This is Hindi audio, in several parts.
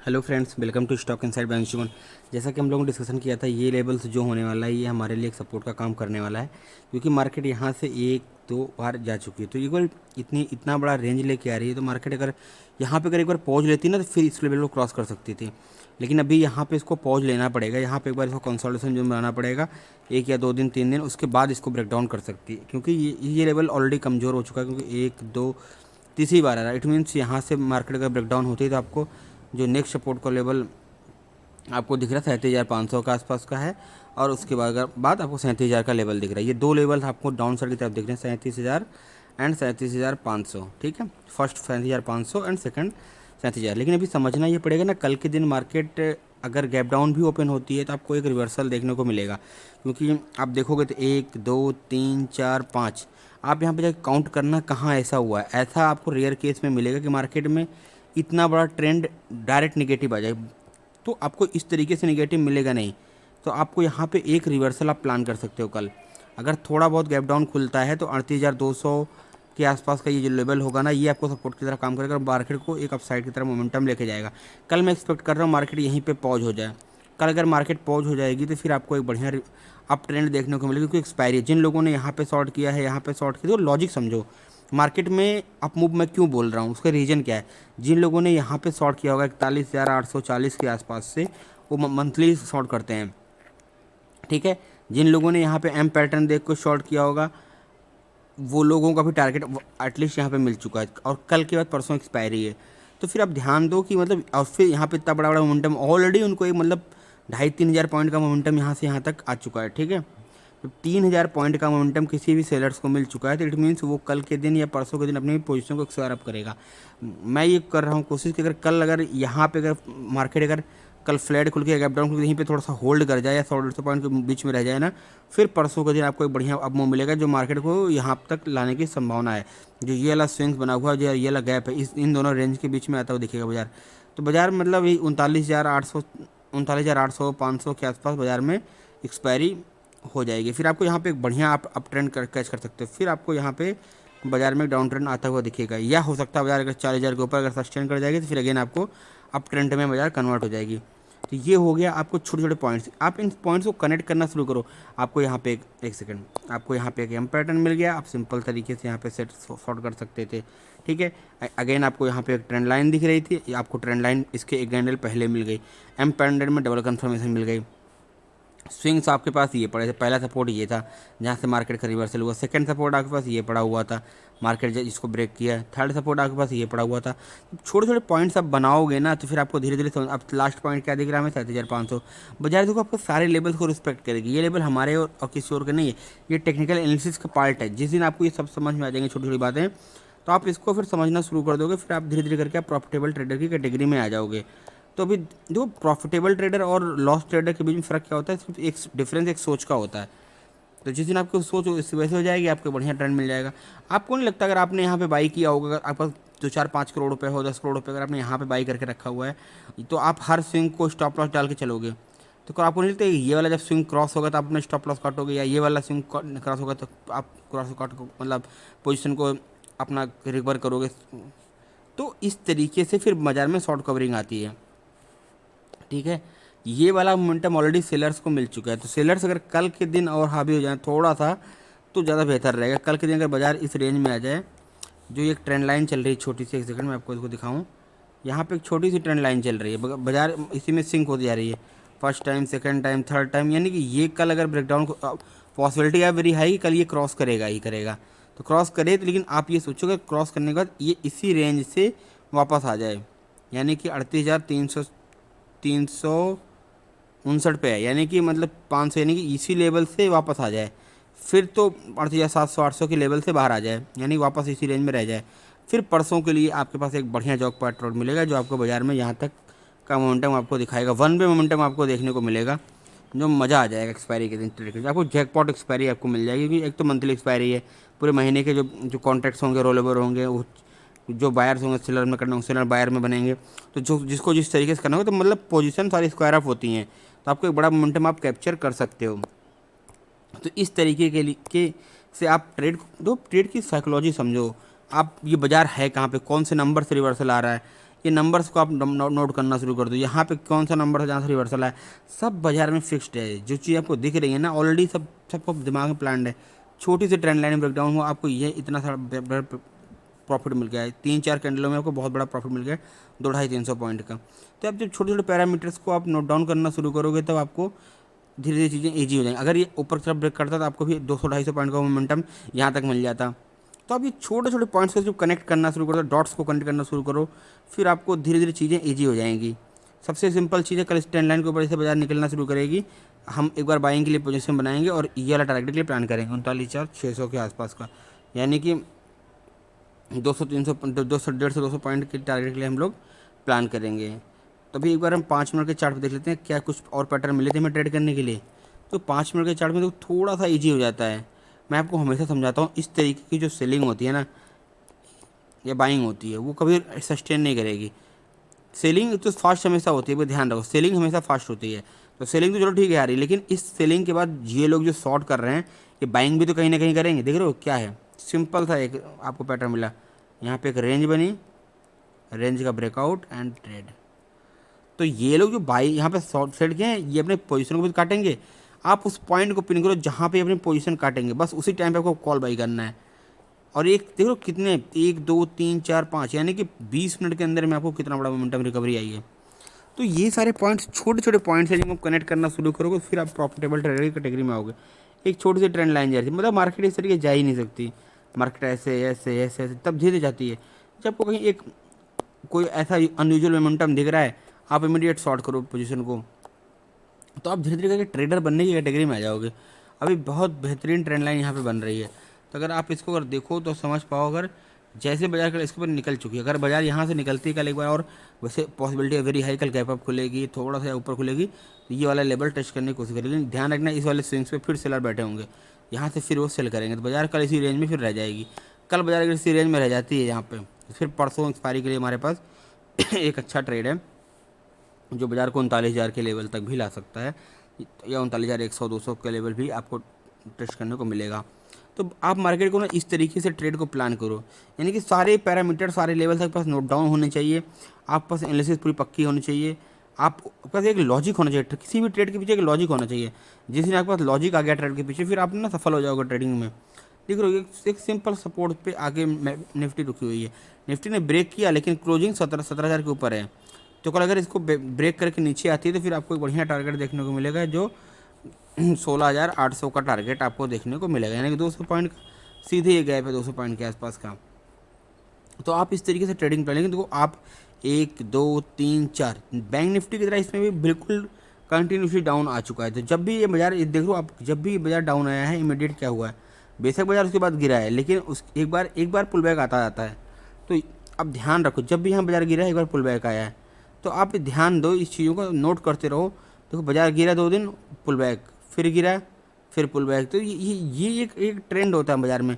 Hello friends, welcome to stock inside by Anshuman. जैसा कि हम लोगों ने डिस्कशन किया था, ये लेवल्स जो होने वाला है ये हमारे लिए एक सपोर्ट का काम करने वाला है, क्योंकि मार्केट यहाँ से एक दो बार जा चुकी है। तो एक बार इतना बड़ा रेंज लेके आ रही है, तो मार्केट अगर यहाँ पे अगर एक बार पॉज लेती ना तो फिर इस लेवल को क्रॉस कर सकती थी। लेकिन अभी यहाँ पे इसको पॉज लेना पड़ेगा, यहाँ पे एक बार इसको कंसोलिडेशन जो बनाना पड़ेगा, एक या दो दिन तीन दिन, उसके बाद इसको ब्रेक डाउन कर सकती है, क्योंकि ये लेवल ऑलरेडी कमज़ोर हो चुका है। क्योंकि एक दो तीसरी बार आ रहा है, इट मीन्स यहाँ से मार्केट अगर ब्रेक डाउन होती है तो आपको जो नेक्स्ट सपोर्ट का लेवल आपको दिख रहा है 37,500 के आसपास का है, और उसके बाद आपको 37,000 का लेवल दिख रहा है। ये दो लेवल आपको डाउन साइड की तरफ दिख रहे हैं, 37,000 एंड 37,500। ठीक है, फर्स्ट 37,500 एंड सेकंड 37,000। लेकिन अभी समझना ये पड़ेगा ना, कल के दिन मार्केट अगर गैप डाउन भी ओपन होती है तो आपको एक रिवर्सल देखने को मिलेगा। क्योंकि आप देखोगे तो 1 2 3 4 5, आप यहाँ पे जाकर काउंट करना कहाँ ऐसा हुआ है। ऐसा आपको रेयर केस में मिलेगा कि मार्केट में इतना बड़ा ट्रेंड डायरेक्ट निगेटिव आ जाए, तो आपको इस तरीके से निगेटिव मिलेगा नहीं। तो आपको यहाँ पे एक रिवर्सल आप प्लान कर सकते हो कल। अगर थोड़ा बहुत गैप डाउन खुलता है तो 38,200 के आसपास का ये जो लेवल होगा ना, ये आपको सपोर्ट की तरह काम करेगा और मार्केट को एक अपसाइड की तरफ मोमेंटम लेके जाएगा। कल मैं एक्सपेक्ट कर रहा हूँ मार्केट यहीं पे पॉज हो जाए। कल अगर मार्केट पॉज हो जाएगी तो फिर आपको एक बढ़िया अप ट्रेंड देखने को मिलेगा, क्योंकि एक्सपायरी जिन लोगों ने यहाँ पे शॉर्ट किया है, यहाँ पे शॉर्ट किया, तो लॉजिक समझो। मार्केट में अप मूव मैं क्यों बोल रहा हूँ, उसका रीज़न क्या है। जिन लोगों ने यहाँ पे शॉर्ट किया होगा 41,840 के आसपास से, वो मंथली शॉर्ट करते हैं। ठीक है, जिन लोगों ने यहाँ पे एम पैटर्न देख को शॉर्ट किया होगा, वो लोगों का भी टारगेट एटलीस्ट यहाँ पे मिल चुका है, और कल के बाद परसों एक्सपायरी है। तो फिर आप ध्यान दो कि मतलब, और फिर यहाँ पे इतना बड़ा बड़ा मोमेंटम ऑलरेडी उनको एक मतलब 2,500-3,000 पॉइंट का मोमेंटम यहाँ से यहाँ तक आ चुका है। ठीक है, तो 3,000 पॉइंट का मोमेंटम किसी भी सेलर्स को मिल चुका है, तो इट मीन्स वो कल के दिन या परसों के दिन अपनी पोजीशन को स्क्वायर अप करेगा। मैं ये कर रहा हूँ कोशिश कि अगर कल अगर यहाँ पे अगर मार्केट अगर कल फ्लैट खुल के गैप डाउन खुल के यहीं पे थोड़ा सा होल्ड कर जाए या 100-150 पॉइंट के बीच में रह जाए ना, फिर परसों के दिन आपको एक बढ़िया अब मूव मिलेगा जो मार्केट को यहाँ तक लाने की संभावना है। जो ये वाला स्विंग्स बना हुआ है, जो ये वाला गैप है, इन दोनों रेंज के बीच में आता हुआ दिखेगा बाजार। तो बाजार मतलब ये 39,800 500 के आसपास बाजार में एक्सपायरी हो जाएगी। फिर आपको यहाँ पे एक बढ़िया आप अप ट्रेंड कैच कर सकते हो। फिर आपको यहाँ पे बाजार में डाउन ट्रेंड आता हुआ दिखेगा, या हो सकता है बाजार अगर 40,000 के ऊपर अगर सस्टेन कर जाएगी तो फिर अगेन आपको अप ट्रेंड में बाजार कन्वर्ट हो जाएगी। तो ये हो गया आपको छोटे छोटे पॉइंट्स, आप इन पॉइंट्स को कनेक्ट करना शुरू करो। आपको यहाँ पे एक सेकंड, आपको यहाँ पे एक एम पैटर्न मिल गया, आप सिंपल तरीके से यहाँ पे सेट सॉर्ट कर सकते थे। ठीक है, अगेन आपको यहाँ पे एक ट्रेंड लाइन दिख रही थी, आपको ट्रेंड लाइन इसके एक कैंडल पहले मिल गई, एम पैटर्न में डबल कन्फर्मेशन मिल गई। स्विंग्स आपके पास ये पड़े थे, पहला सपोर्ट ये था जहाँ से मार्केट का रिवर्सल हुआ, सेकंड सपोर्ट आपके पास ये पड़ा हुआ था, मार्केट जिसको ब्रेक किया, थर्ड सपोर्ट आपके पास ये पड़ा हुआ था। छोटे छोटे पॉइंट्स आप बनाओगे ना तो फिर आपको धीरे धीरे अब लास्ट पॉइंट क्या दिख रहा है हमें, 37,500। बाजार देखो आपको सारे लेवल्स को रिस्पेक्ट करेगी। ये लेवल हमारे और किसी और के नहीं है, ये टेक्निकल एनालिसिस का पार्ट है। जिस दिन आपको ये सब समझ में आ जाएंगे छोटी छोटी बातें, तो आप इसको फिर समझना शुरू कर दोगे, फिर आप धीरे धीरे करके आप प्रॉफिटेबल ट्रेडर की कैटेगरी में आ जाओगे। तो अभी जो प्रॉफिटेबल ट्रेडर और लॉस ट्रेडर के बीच में फ़र्क क्या होता है, सिर्फ एक डिफरेंस एक सोच का होता है। तो जिस दिन आपको सोच वैसे हो जाएगी, आपको बढ़िया ट्रेंड मिल जाएगा। आपको नहीं लगता अगर आपने यहाँ पे बाई किया होगा, अगर आपका 2-4-5 करोड़ रुपए हो, 10 करोड़ रुपए अगर आपने यहाँ पे बाई करके रखा हुआ है, तो आप हर स्विंग को स्टॉप लॉस डाल के चलोगे। तो आपको नहीं लगता ये वाला जब स्विंग क्रॉस होगा तो आप अपना स्टॉप लॉस काटोगे, या ये वाला स्विंग क्रॉस होगा तो आप क्रॉस काट मतलब पोजिशन को अपना रिकवर करोगे। तो इस तरीके से फिर बाजार में शॉर्ट कवरिंग आती है। ठीक है, ये वाला मोमेंटम ऑलरेडी सेलर्स को मिल चुका है, तो सेलर्स अगर कल के दिन और हावी हो जाए थोड़ा सा तो ज़्यादा बेहतर रहेगा। कल के दिन अगर बाजार इस रेंज में आ जाए, जो एक ट्रेंड लाइन चल रही है छोटी सी, एक सेकंड में आपको इसको दिखाऊं, यहाँ पे एक छोटी सी ट्रेंड लाइन चल रही है, बाजार इसी में सिंक होती जा रही है, first time, second time, third time, यानी कि ये कल अगर ब्रेकडाउन पॉसिबिलिटी है वेरी हाई कल ये क्रॉस करेगा ही करेगा। तो क्रॉस करे तो, लेकिन आप ये सोचोगे क्रॉस करने के बाद ये इसी रेंज से वापस आ जाए, यानी कि 38,359 पे है, यानी कि मतलब 500, यानी कि इसी लेवल से वापस आ जाए, फिर तो 38,700-800 के लेवल से बाहर आ जाए, यानी वापस इसी रेंज में रह जाए। फिर परसों के लिए आपके पास एक बढ़िया जॉक पैटर्न मिलेगा, जो आपको बाजार में यहाँ तक का मोमेंटम आपको दिखाएगा, वन वे मोमेंटम आपको देखने को मिलेगा, जो मज़ा आ जाएगा एक्सपायरी के दिन ट्रेड करके। आपको जैकपॉट एक्सपायरी आपको मिल जाएगी, क्योंकि एक तो मंथली एक्सपायरी है, पूरे महीने के जो जो कॉन्ट्रैक्ट्स होंगे, रोल ओवर होंगे, वो जो बायर्स होंगे सेलर में करना होंगे, सेलर बायर में बनेंगे, तो जो जिसको जिस तरीके से करना होगा, तो मतलब पोजीशन सारी स्क्वायर अप होती हैं, तो आपको एक बड़ा मोमेंटम आप कैप्चर कर सकते हो। तो इस तरीके के लिए से आप ट्रेड की साइकोलॉजी समझो। आप ये बाजार है कहाँ पे, कौन से नंबर से रिवर्सल आ रहा है, ये नंबर्स को आप नोट करना शुरू कर दो, यहाँ पे कौन सा नंबर है जहाँ से रिवर्सल है, सब बाजार में फिक्स्ड है। जो चीज़ आपको दिख रही है ना ऑलरेडी सबको दिमाग में प्लान है। छोटी सी ट्रेंड लाइन ब्रेकडाउन हुआ, आपको ये इतना सारा प्रॉफिट मिल गया है, 3-4 कैंडलों में आपको बहुत बड़ा प्रॉफिट मिल गया है 200-300 पॉइंट का। तो आप जब छोटे छोटे पैरामीटर्स को आप नोट डाउन करना शुरू करोगे तब आपको धीरे धीरे चीज़ें ईजी हो जाएंगी। अगर ये ऊपर की तरफ ब्रेक करता तो आपको भी 200-250 पॉइंट का मोमेंटम यहाँ तक मिल जाता। तो आप ये छोटे छोटे पॉइंट्स को जब कनेक्ट करना शुरू करो, डॉट्स को कनेक्ट करना शुरू करो, फिर आपको धीरे धीरे चीज़ें ईजी हो जाएंगी। सबसे सिंपल चीज़ है, कल इस ट्रेंड लाइन के ऊपर से बाजार निकलना शुरू करेगी, हम एक बार बाइंग के लिए पोजीशन बनाएंगे और ये वाला टारगेट के लिए प्लान करेंगे 39,600 के आसपास का, यानी कि 200-300 200 150-200 पॉइंट के टारगेट के लिए हम लोग प्लान करेंगे। तो अभी एक बार हम 5 मिनट के चार्ट पर देख लेते हैं क्या कुछ और पैटर्न मिले थे हमें ट्रेड करने के लिए। तो 5 मिनट के चार्ट में तो थोड़ा सा ईजी हो जाता है। मैं आपको हमेशा समझाता हूँ, इस तरीके की जो सेलिंग होती है ना या बाइंग होती है वो कभी सस्टेन नहीं करेगी। सेलिंग तो फास्ट हमेशा होती है, वो ध्यान रखो, सेलिंग हमेशा फास्ट होती है। तो सेलिंग तो चलो ठीक है आ रही है, लेकिन इस सेलिंग के बाद ये लोग जो शॉर्ट कर रहे हैं ये बाइंग भी तो कहीं ना कहीं करेंगे। देख रहे हो क्या है, सिंपल सा एक आपको पैटर्न मिला, यहाँ पे एक रेंज बनी, रेंज का ब्रेकआउट एंड ट्रेड। तो ये लोग जो बाई यहाँ पे शॉर्ट सेट के हैं ये अपने पोजीशन को भी काटेंगे। आप उस पॉइंट को पिन करो जहाँ पे अपनी पोजीशन काटेंगे, बस उसी टाइम पे आपको कॉल बाई करना है। और एक देखो कितने 1 2 3 4 5 यानी कि 20 मिनट के अंदर में आपको कितना बड़ा मोमेंटम रिकवरी आई है। तो ये सारे पॉइंट्स छोटे छोटे पॉइंट्स हैं जिनको कनेक्ट करना शुरू करोगे फिर आप प्रॉफिटेबल ट्रेडर की कैटेगरी में आओगे। एक छोटी सी ट्रेंड लाइन जा रही है, मतलब मार्केट इस तरीके जा ही नहीं सकती, मार्केट ऐसे ऐसे ऐसे ऐसे तब धीरे जाती है। जब आपको कहीं एक कोई ऐसा अनयूजुअल मोमेंटम दिख रहा है आप इमीडिएट शॉर्ट करो पोजीशन को, तो आप धीरे धीरे करके ट्रेडर बनने की कैटेगरी में आ जाओगे। अभी बहुत बेहतरीन ट्रेंड लाइन यहाँ पे बन रही है, तो अगर आप इसको अगर देखो तो समझ पाओ। अगर जैसे बाजार कल इसके ऊपर निकल चुकी है, अगर बाजार यहाँ से निकलती है कल एक बार और वैसे पॉसिबिलिटी है वेरी हाई कल गैप अप खुलेगी, थोड़ा सा ऊपर खुलेगी तो ये वाला लेवल टच करने की कोशिश करेगी। लेकिन ध्यान रखना इस वाले स्विंग्स पे फिर सेलर बैठे होंगे, यहाँ से फिर वो सेल करेंगे तो बाजार कल इसी रेंज में फिर रह जाएगी। कल बाजार अगर इसी रेंज में रह जाती है यहाँ पे तो फिर परसों एक्सपायरी के लिए हमारे पास एक अच्छा ट्रेड है जो बाज़ार को 39,000 के लेवल तक भी ला सकता है, या 39,100-200 के लेवल भी आपको टेस्ट करने को मिलेगा। तो आप मार्केट को ना इस तरीके से ट्रेड को प्लान करो, यानी कि सारे पैरामीटर सारे लेवल आपके पास नोट डाउन होने चाहिए, आप पास एनालिसिस पूरी पक्की होनी चाहिए, आपके पास एक लॉजिक होना चाहिए, किसी भी ट्रेड के पीछे एक लॉजिक होना चाहिए। जिस दिन आपके पास लॉजिक आ गया ट्रेड के पीछे फिर आप ना सफल हो जाओगे ट्रेडिंग में। देख रहे हो एक सिंपल सपोर्ट पे आगे निफ्टी रुकी हुई है, निफ्टी ने ब्रेक किया लेकिन क्लोजिंग 17,000 के ऊपर है। तो कल अगर इसको ब्रेक करके नीचे आती है तो फिर आपको एक बढ़िया टारगेट देखने को मिलेगा जो 16,800 का टारगेट आपको देखने को मिलेगा, यानी कि 200 पॉइंट सीधे ये गैप है 200 पॉइंट के आसपास का। तो आप इस तरीके से ट्रेडिंग प्लानिंग देखो, आप 1 2 3 4 बैंक निफ्टी की तरह इसमें भी बिल्कुल कंटिन्यूसली डाउन आ चुका है। तो जब भी ये बाजार देख लो आप, जब भी बाजार डाउन आया है इमीडिएट क्या हुआ है, बेशक बाजार उसके बाद गिरा है लेकिन उस एक बार पुल बैक आता जाता है। तो अब ध्यान रखो जब भी यहाँ बाजार गिरा है एक बार पुल बैक आया है, तो आप ध्यान दो इस चीज़ों को नोट करते रहो। देखो बाजार गिरा 2 दिन पुल बैक, फिर गिरा फिर पुल बैक, तो ये एक ट्रेंड होता है बाजार में,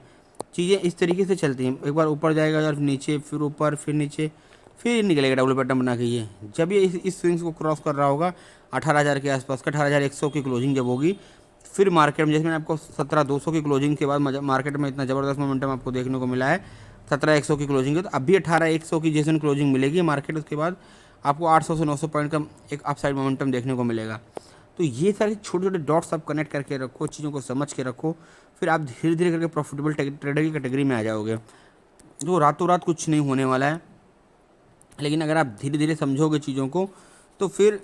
चीज़ें इस तरीके से चलती हैं। एक बार ऊपर जाएगा और नीचे, फिर ऊपर, फिर नीचे, फिर निकलेगा डबल बटन बना के। ये जब ये इस स्विंग्स को क्रॉस कर रहा होगा 18,000 के आसपास का, 18,100 की क्लोजिंग जब होगी फिर मार्केट में, जैसे मैंने आपको 17,200 की क्लोजिंग के बाद मार्केट में इतना ज़बरदस्त मोमेंटम आपको देखने को मिला है 17,100 की क्लोजिंग है, तो अब भी 18,100 की जैसे क्लोजिंग मिलेगी मार्केट, उसके बाद आपको 800 से 900 पॉइंट का एक अपसाइड मोमेंटम देखने को मिलेगा। तो ये सारे छोटे छोटे डॉट्स आप कनेक्ट करके रखो, चीज़ों को समझ के रखो, फिर आप धीरे धीरे करके प्रॉफिटेबल ट्रेडर की कैटेगरी में आ जाओगे। तो रातों रात कुछ नहीं होने वाला है, लेकिन अगर आप धीरे धीरे समझोगे चीज़ों को तो फिर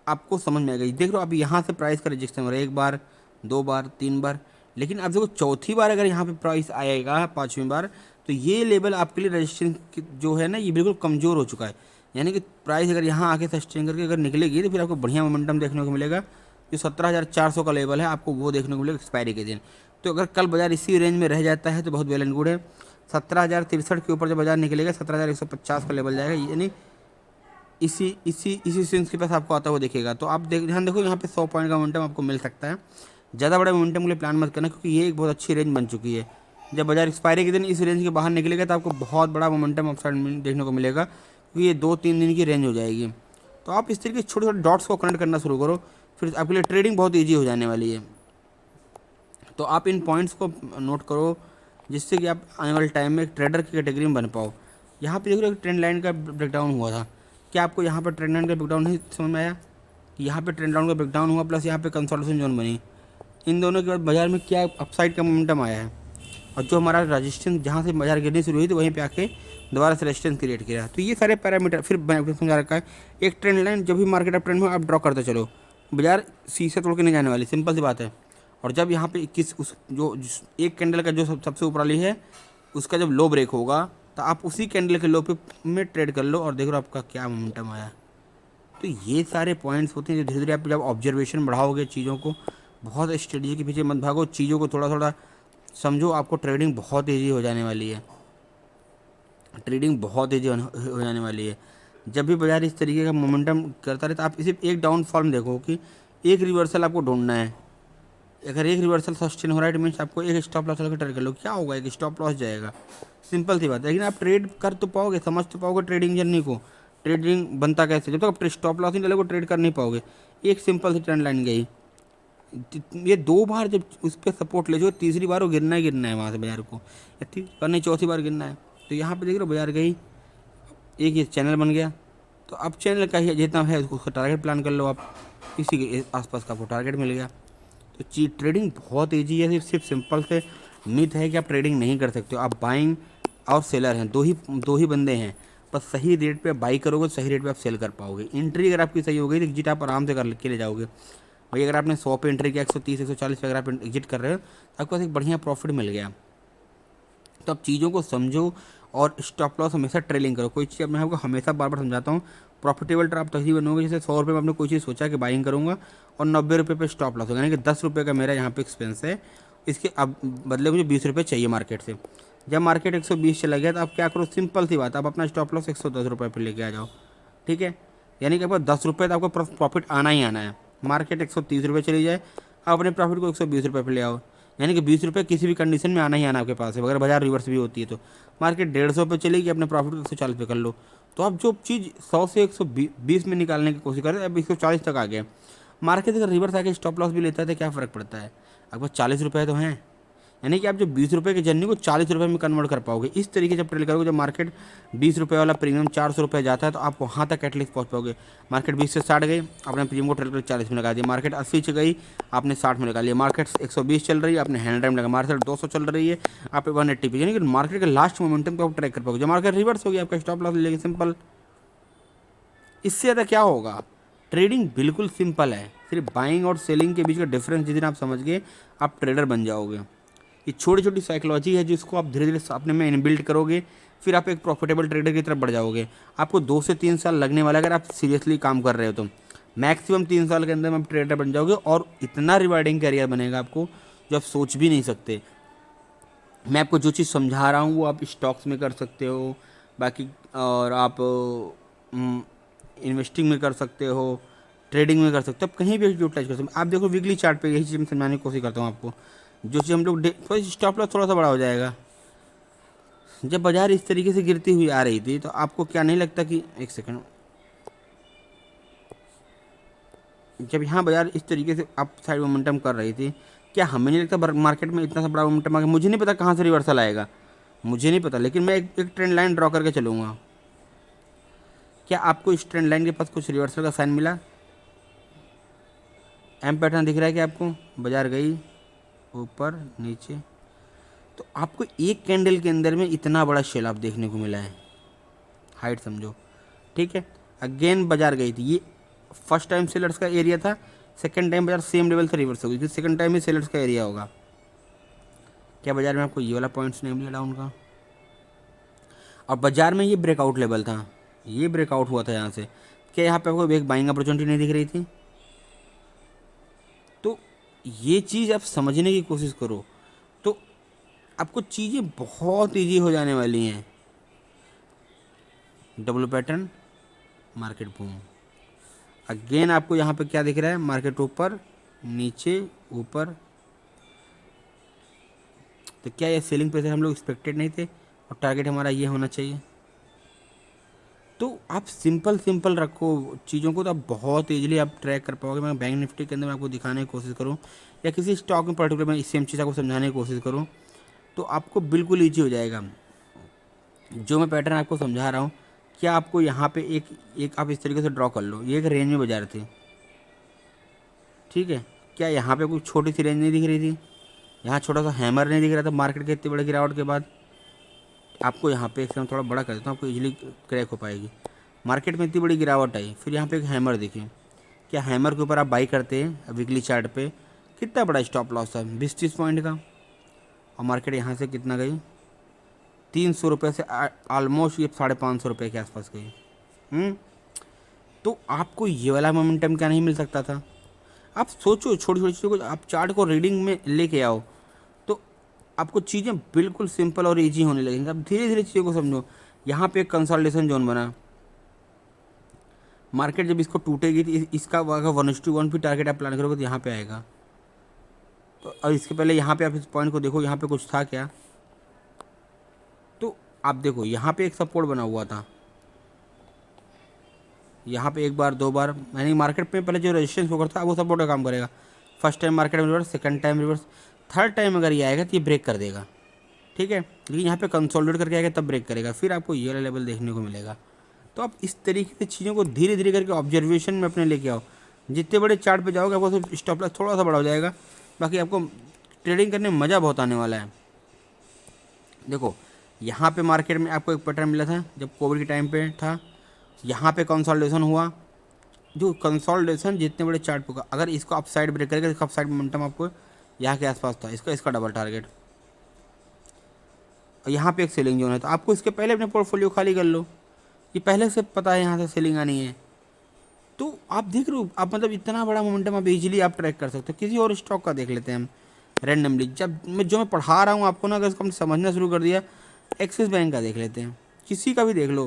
आपको समझ में आएगा। देख लो अब यहाँ से प्राइस का रिजेक्शन हो रहा है 1 बार 2 बार 3 बार, लेकिन अब देखो चौथी बार अगर यहाँ पे प्राइस आएगा 5वीं बार तो ये लेवल आपके लिए रजिस्ट्रेशन जो है ना ये बिल्कुल कमज़ोर हो चुका है। यानी कि प्राइस अगर यहाँ आके सस्टेन करके अगर निकलेगी तो फिर आपको बढ़िया मोमेंटम देखने को मिलेगा। जो 17,400 का लेवल है आपको वो देखने को मिलेगा एक्सपायरी के दिन। तो अगर कल बाजार इसी रेंज में रह जाता है तो बहुत वेल एंड गुड है। 17,063 के ऊपर जब बाजार निकलेगा 17,150 का लेवल जाएगा, यानी इसी स्विंग्स के पास आपको आता हुआ दिखेगा। तो आप ध्यान देखो यहाँ पे 100 पॉइंट का मोमेंटम आपको मिल सकता है। ज़्यादा बड़े मोमेंटम के लिए प्लान मत करना क्योंकि ये एक बहुत अच्छी रेंज बन चुकी है। जब बाजार एक्सपायरी के दिन इस रेंज के बाहर निकलेगा तो आपको बहुत बड़ा मोमेंटम अपसाइड देखने को मिलेगा क्योंकि ये 2-3 दिन की रेंज हो जाएगी। तो आप इस तरीके छोटे छोटे डॉट्स को कनेक्ट करना शुरू करो, फिर आपके लिए ट्रेडिंग बहुत ईजी हो जाने वाली है। तो आप इन पॉइंट्स को नोट करो जिससे कि आप आने वाले टाइम में एक ट्रेडर की कैटेगरी में बन पाओ। यहाँ पे देखो एक ट्रेंड लाइन का ब्रेकडाउन हुआ था, क्या आपको यहाँ पर ट्रेंड लाइन का ब्रेकडाउन नहीं समझ में आया? यहाँ पे ट्रेंड लाइन का ब्रेकडाउन हुआ प्लस यहाँ पे कंसोलिडेशन जोन बनी, इन दोनों के बाद बाजार में क्या अपसाइड का मोमेंटम आया है, और जो हमारा रजिस्टेंस जहाँ से बाजार गिरनी शुरू हुई तो वहीं पे आके दोबारा से रेजिस्टेंस क्रिएट किया। तो ये सारे पैरामीटर फिर समझा रखा है। एक ट्रेंड लाइन जब भी मार्केट अप ट्रेंड में आप ड्रॉ करते चलो, बाजार शीशे तोड़ के नहीं जाने वाली, सिंपल सी बात है। और जब यहाँ पे एक कैंडल का जो सबसे ऊपर वाली है उसका जब लो ब्रेक होगा तो आप उसी कैंडल के लो पे में ट्रेड कर लो और देख लो आपका क्या मोमेंटम आया। तो ये सारे पॉइंट्स होते हैं जो धीरे धीरे आप जब ऑब्जर्वेशन बढ़ाओगे चीज़ों को, बहुत स्ट्रेटजी के पीछे मत भागो, चीज़ों को थोड़ा थोड़ा समझो, आपको ट्रेडिंग बहुत ईजी हो जाने वाली है। ट्रेडिंग बहुत ईजी हो जाने वाली है जब भी बाजार इस तरीके का मोमेंटम करता रहे। तो आप सिर्फ एक डाउनफॉल में देखो कि एक रिवर्सल आपको ढूंढना है। अगर एक रिवर्सल सस्टेन हो रहा है मीन्स आपको एक स्टॉप लॉस लगा ट्रेड कर लो, क्या होगा, एक स्टॉप लॉस जाएगा, सिंपल सी बात है। लेकिन आप ट्रेड कर तो पाओगे, समझ तो पाओगे ट्रेडिंग जर्नी को, ट्रेडिंग बनता कैसे, जब तक आप स्टॉप लॉस नहीं डालोगे ट्रेड कर नहीं पाओगे। एक सिंपल सी ट्रेंड लाइन गई, ये 2 बार जब उस पर सपोर्ट ले जाओ, तीसरी बार वो गिरना ही गिरना है वहाँ से बाजार को, या बार नहीं चौथी बार गिरना है। तो यहाँ पे देख लो बाजार गई, एक ये चैनल बन गया, तो अब चैनल का ही जितना है उसका टारगेट प्लान कर लो आप, इसी के आसपास का आपको टारगेट मिल गया। तो ट्रेडिंग बहुत ईजी है, सिर्फ सिंपल से मिथ है कि आप ट्रेडिंग नहीं कर सकते हो। आप बाइंग और सेलर हैं, दो ही बंदे हैं, बस सही रेट पे बाई करोगे, सही रेट पे आप सेल कर पाओगे। एंट्री अगर आपकी सही हो गई तो एग्जिट आप आराम से कर के ले जाओगे। भाई अगर आपने 100 पे एंट्री किया, 130 140 पे अगर आप एग्जिट कर रहे हो तो आपके पास एक बढ़िया प्रॉफिट मिल गया। तो आप चीज़ों को समझो और स्टॉप लॉस हमेशा ट्रेलिंग करो। कोई चीज़ मैं आपको हमेशा बार बार समझाता हूँ, प्रॉफिटेबल ट्रेड आप तभी बनोगे जैसे 100 रुपये में आपने कोई चीज़ सोचा कि बाइंग करूँगा और 90 रुपये पे स्टॉप लॉस होगा, यानी कि 10 रुपये का मेरा यहाँ पे एक्सपेंस है, इसके अब बदले मुझे 20 रुपये चाहिए मार्केट से। जब मार्केट 120 चला गया तो आप क्या करो, सिंपल सी बात, आप अपना स्टॉप लॉस 110 रुपये पर लेके आ जाओ, ठीक है। यानी कि आपको 10 रुपये तो आपको प्रॉफिट आना ही आना है। मार्केट 130 रुपये चली जाए, आप अपने प्रॉफिट को 120 रुपये पर ले आओ, यानी कि 20 रुपये किसी भी कंडीशन में आना ही आना आपके पास है। अगर बाजार रिवर्स भी होती है तो मार्केट 150 पे चलेगी, अपने प्रॉफिट को 140 पे कर लो। तो आप जो चीज़ 100 से 120 में निकालने की कोशिश करें, अब 140 तक आ गया। मार्केट अगर रिवर्स आके स्टॉप लॉस भी लेता है तो क्या फ़र्क पड़ता है, आपको 40 रुपये तो हैं, यानी कि आप जो 20 रुपये की जर्नी को 40 रुपये में कन्वर्ट कर पाओगे। इस तरीके से जब ट्रेड करोगे, जब मार्केट 20 रुपये वाला प्रीमियम 400 रुपये जाता है तो आप वहाँ तक एटलीस्ट पहुँच पाओगे। मार्केट 20 से 60 गई, आपने प्रीमियम को ट्रेड कर 40 में लगा दिया। मार्केट 80 से गई, आपने 60 में लगा लिया। मार्केट 120 चल रही है, आपने 100 में लगा। मार्केट 200 चल रही है, आप 180 पे, यानी कि मार्केट के लास्ट मोमेंटम को आप ट्रैक कर पाओगे। जब मार्केट रिवर्स होगी आपका स्टॉप लॉस ले लेंगे, सिंपल। इससे ज़्यादा क्या होगा, ट्रेडिंग बिल्कुल सिंपल है। सिर्फ बाइंग और सेलिंग के बीच का डिफरेंस जिस दिन आप समझ गए, आप ट्रेडर बन जाओगे। ये छोटी छोटी साइकोलॉजी है जिसको आप धीरे धीरे अपने में इनबिल्ट करोगे, फिर आप एक प्रॉफिटेबल ट्रेडर की तरफ बढ़ जाओगे। आपको 2 से 3 साल लगने वाला है अगर आप सीरियसली काम कर रहे हो तो। मैक्सिमम 3 साल के अंदर में आप ट्रेडर बन जाओगे और इतना रिवार्डिंग करियर बनेगा आपको जो आप सोच भी नहीं सकते। मैं आपको जो चीज़ समझा रहा हूँ वो आप स्टॉक्स में कर सकते हो, बाकी और आप इन्वेस्टिंग में कर सकते हो, ट्रेडिंग में कर सकते हो, आप कहीं भी यूटिलाइज कर सकते हो। आप देखो वीकली चार्ट पे यही चीज़ मैं समझाने की कोशिश करता हूँ आपको। जो चीज़ हम लोग तो स्टॉप लॉस थोड़ा सा बड़ा हो जाएगा। जब बाजार इस तरीके से गिरती हुई आ रही थी तो आपको क्या नहीं लगता कि एक सेकंड, जब यहाँ बाजार इस तरीके से अप साइड मोमेंटम कर रही थी, क्या हमें नहीं लगता मार्केट में इतना सा बड़ा मोमेंटम आ गया? मुझे नहीं पता कहाँ से रिवर्सल आएगा, मुझे नहीं पता, लेकिन मैं एक ट्रेंड लाइन ड्रॉ करके चलूँगा। क्या आपको इस ट्रेंड लाइन के पास कुछ रिवर्सल का साइन मिला? एम पैटर्न दिख रहा है कि आपको? बाजार गई ऊपर नीचे, तो आपको एक कैंडल के अंदर में इतना बड़ा शेल ऑफ देखने को मिला है, हाइट समझो, ठीक है। अगेन बाजार गई थी, ये फर्स्ट टाइम सेलर्स का एरिया था, सेकंड टाइम बाजार सेम लेवल से रिवर्स हो गई, सेकंड टाइम ही सेलर्स का एरिया होगा। क्या बाजार में आपको ये वाला पॉइंट्स नहीं मिला डाउन का? और बाजार में ये ब्रेकआउट लेवल था, ये ब्रेकआउट हुआ था यहाँ से, क्या यहाँ पे आपको एक बाइंग अपॉर्चुनिटी नहीं दिख रही थी? तो ये चीज़ आप समझने की कोशिश करो तो आपको चीज़ें बहुत ईजी हो जाने वाली हैं। W pattern, market boom, again आपको यहाँ पे क्या दिख रहा है, मार्केट ऊपर नीचे ऊपर। तो क्या ये सेलिंग प्रेशर हम लोग एक्सपेक्टेड नहीं थे और टारगेट हमारा ये होना चाहिए? तो आप सिंपल रखो चीज़ों को तो आप बहुत ईजिली आप ट्रैक कर पाओगे। मैं बैंक निफ्टी के अंदर मैं आपको दिखाने की कोशिश करूँ या किसी स्टॉक में पर्टिकुलर मैं सेम चीज़ आपको समझाने की कोशिश करूँ तो आपको बिल्कुल ईजी हो जाएगा। जो मैं पैटर्न आपको समझा रहा हूँ, क्या आपको यहाँ पे एक एक आप इस तरीके से ड्रॉ कर लो, ये एक रेंज में बाजार थी, ठीक है। क्या यहाँ पे कोई छोटी सी रेंज नहीं दिख रही थी, यहाँ छोटा सा हैमर नहीं दिख रहा था मार्केट के इतने बड़े गिरावट के बाद। आपको यहाँ पे एक थोड़ा बड़ा कर देता हूँ, आपको इजीली क्रैक हो पाएगी। मार्केट में इतनी बड़ी गिरावट आई, फिर यहाँ पे एक हैमर दिखे, क्या हैमर के ऊपर आप बाई करते हैं वीकली चार्ट पे, कितना बड़ा स्टॉप लॉस था 20-30 पॉइंट का, और मार्केट यहाँ से कितना गई, 300 रुपये से ऑलमोस्ट ये 550 रुपये के आसपास गई। तो आपको ये वाला मोमेंटम क्या नहीं मिल सकता था। आप सोचो, छोटी छोटी चीज़ों को आप चार्ट को रीडिंग में लेके आओ तो आपको चीज़ें बिल्कुल सिंपल और इजी होने लगेंगी। आप धीरे धीरे चीज़ों को समझो। यहाँ पे एक कंसोलिडेशन जोन बना, मार्केट जब इसको टूटेगी तो इसका अगर 1:1 भी टारगेट आप प्लान करोगे तो यहाँ पे आएगा। तो और इसके पहले यहाँ पे आप इस पॉइंट को देखो, यहाँ पे कुछ था क्या, तो आप देखो यहाँ पे एक सपोर्ट बना हुआ था, यहाँ पे एक बार दो बार, यानी मार्केट में पहले जो रेजिस्टेंस होकर था वो सपोर्ट का काम करेगा। फर्स्ट टाइम मार्केट में reverse, second time reverse, third time अगर ये आएगा तो ये ब्रेक कर देगा, ठीक है। लेकिन यहाँ पे कंसोलिडेट करके आएगा तब ब्रेक करेगा, फिर आपको ये वाला लेवल देखने को मिलेगा। तो आप इस तरीके से चीज़ों को धीरे धीरे करके ऑब्जर्वेशन में अपने लेके आओ। जितने बड़े चार्ट पे जाओगे आपको सिर्फ स्टॉप लॉस थोड़ा सा बड़ा हो जाएगा, बाकी आपको ट्रेडिंग करने में मज़ा बहुत आने वाला है। देखो यहाँ पे मार्केट में आपको एक पैटर्न मिला था जब कोविड के टाइम पे था, यहाँ पे कंसोलिडेशन हुआ, जो कंसोलिडेशन जितने बड़े चार्ट होगा, अगर इसको अप साइड ब्रेक करेगा, इसका अप साइड मोमेंटम आपको यहाँ के आसपास था, इसका डबल टारगेट, और यहाँ पे एक सेलिंग जोन है, तो आपको इसके पहले अपने पोर्टफोलियो खाली कर लो, ये पहले से पता है यहाँ से सेलिंग आनी है। तो आप देख रहे हो, आप मतलब इतना बड़ा मोमेंटम आप इजीली आप ट्रैक कर सकते हो। किसी और स्टॉक का देख लेते हैं हम रैंडमली, जब मैं पढ़ा रहा हूँ आपको ना, अगर इसको हमने समझना शुरू कर दिया, एक्सिस बैंक का देख लेते हैं, किसी का भी देख लो,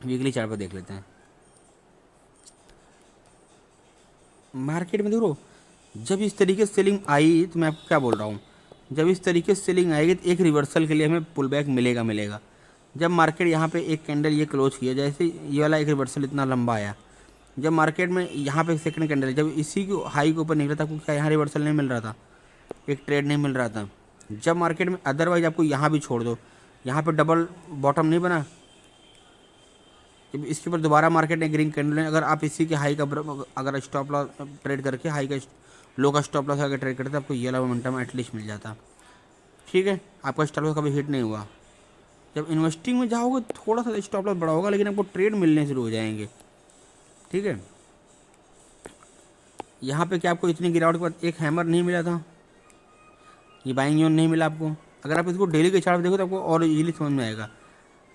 वीकली चार्ट पर देख लेते हैं। मार्केट में देखो जब इस तरीके से सेलिंग आई, तो मैं आपको क्या बोल रहा हूँ, जब इस तरीके से सेलिंग आएगी तो एक रिवर्सल के लिए हमें पुल बैक मिलेगा। जब मार्केट यहाँ पे एक कैंडल ये क्लोज किया, जैसे ये वाला एक रिवर्सल इतना लंबा आया, जब मार्केट में यहाँ पे सेकंड कैंडल जब इसी को हाई के ऊपर निकला था, आपको क्या यहाँ रिवर्सल नहीं मिल रहा था, एक ट्रेड नहीं मिल रहा था। जब मार्केट में अदरवाइज आपको यहाँ भी छोड़ दो, यहाँ पे डबल बॉटम नहीं बना, जब इसके ऊपर दोबारा मार्केट ने ग्रीन कैंडल है, अगर आप इसी के हाई का अगर स्टॉप लॉस ट्रेड करके हाई का लो का स्टॉप लॉस अगर ट्रेड करते आपको ये वाला मोमेंटम एटलीस्ट मिल जाता, ठीक है। आपका स्टॉप लॉस कभी हिट नहीं हुआ। जब इन्वेस्टिंग में जाओगे थोड़ा सा स्टॉप लॉस बड़ा होगा, लेकिन आपको ट्रेड मिलने शुरू हो जाएंगे, ठीक है। यहाँ पे क्या आपको इतनी गिरावट के बाद एक हैमर नहीं मिला था, ये बाइंग जोन नहीं मिला आपको। अगर आप इसको डेली के चार्ट पे देखो तो आपको और इजीली समझ में आएगा।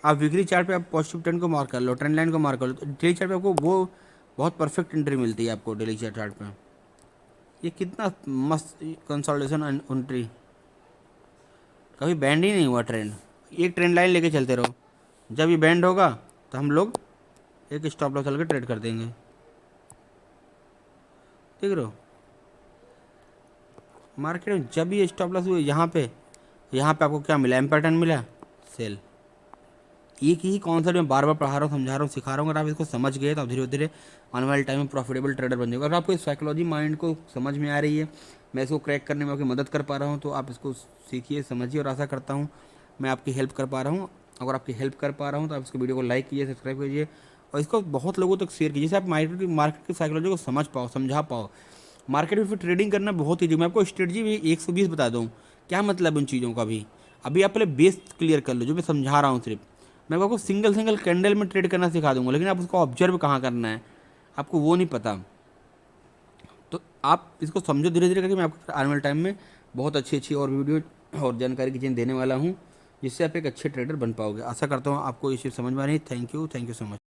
आप वीकली चार्ट पे आप पॉजिटिव ट्रेंड को मार्क कर लो, ट्रेंड लाइन को मार्क कर लो, तो डेली चार्ट पे आपको वो बहुत परफेक्ट एंट्री मिलती है आपको डेली चार्ट पे। ये कितना मस्त कंसोलिडेशन एंट्री, कभी बैंड ही नहीं हुआ ट्रेंड, एक ट्रेंड लाइन लेके चलते रहो, जब ये बैंड होगा तो हम लोग एक स्टॉप लॉस चल के ट्रेड कर देंगे, देख रहे हो। मार्केट में जब ये स्टॉप लॉस हुए यहाँ पे आपको क्या मिला, एम पैटर्न मिला, सेल। एक ही कॉन्सेप्ट में बार बार पढ़ा रहा हूँ, समझा रहा हूँ, सिखा रहा हूँ। अगर आप इसको समझ गए तो आप धीरे धीरे आने वाले टाइम में प्रॉफिटेबल ट्रेडर बन जाएगा। अगर आपको इस साइकोलॉजी माइंड को समझ में आ रही है, मैं इसको क्रैक करने में आपकी मदद कर पा रहा हूँ, तो आप इसको सीखिए, समझिए, और आशा करता हूँ मैं आपकी हेल्प कर पा रहा हूँ। अगर आपकी हेल्प कर पा रहा हूँ तो आप इसको वीडियो को लाइक कीजिए, सब्सक्राइब कीजिए, और इसको बहुत लोगों तक शेयर कीजिए, जिससे आप मार्केट की साइकोलॉजी को समझ पाओ, समझा पाओ। मार्केट में फिर ट्रेडिंग करना बहुत ईजी। मैं आपको स्ट्रेटजी भी 120 बता दूँ, क्या मतलब उन चीज़ों का भी। अभी आप पहले बेस क्लियर कर लो, जो मैं समझा रहा हूँ सिर्फ। मैं आपको सिंगल कैंडल में ट्रेड करना सिखा दूंगा, लेकिन आप उसको ऑब्जर्व कहाँ करना है आपको वो नहीं पता। तो आप इसको समझो धीरे धीरे करके। मैं आपको आने वाले टाइम में बहुत अच्छी और वीडियो और जानकारी की चीज़ें देने वाला हूँ, जिससे आप एक अच्छे ट्रेडर बन पाओगे। आशा करता हूँ आपको ये चीज़ समझ में आ रही है। Thank you so much.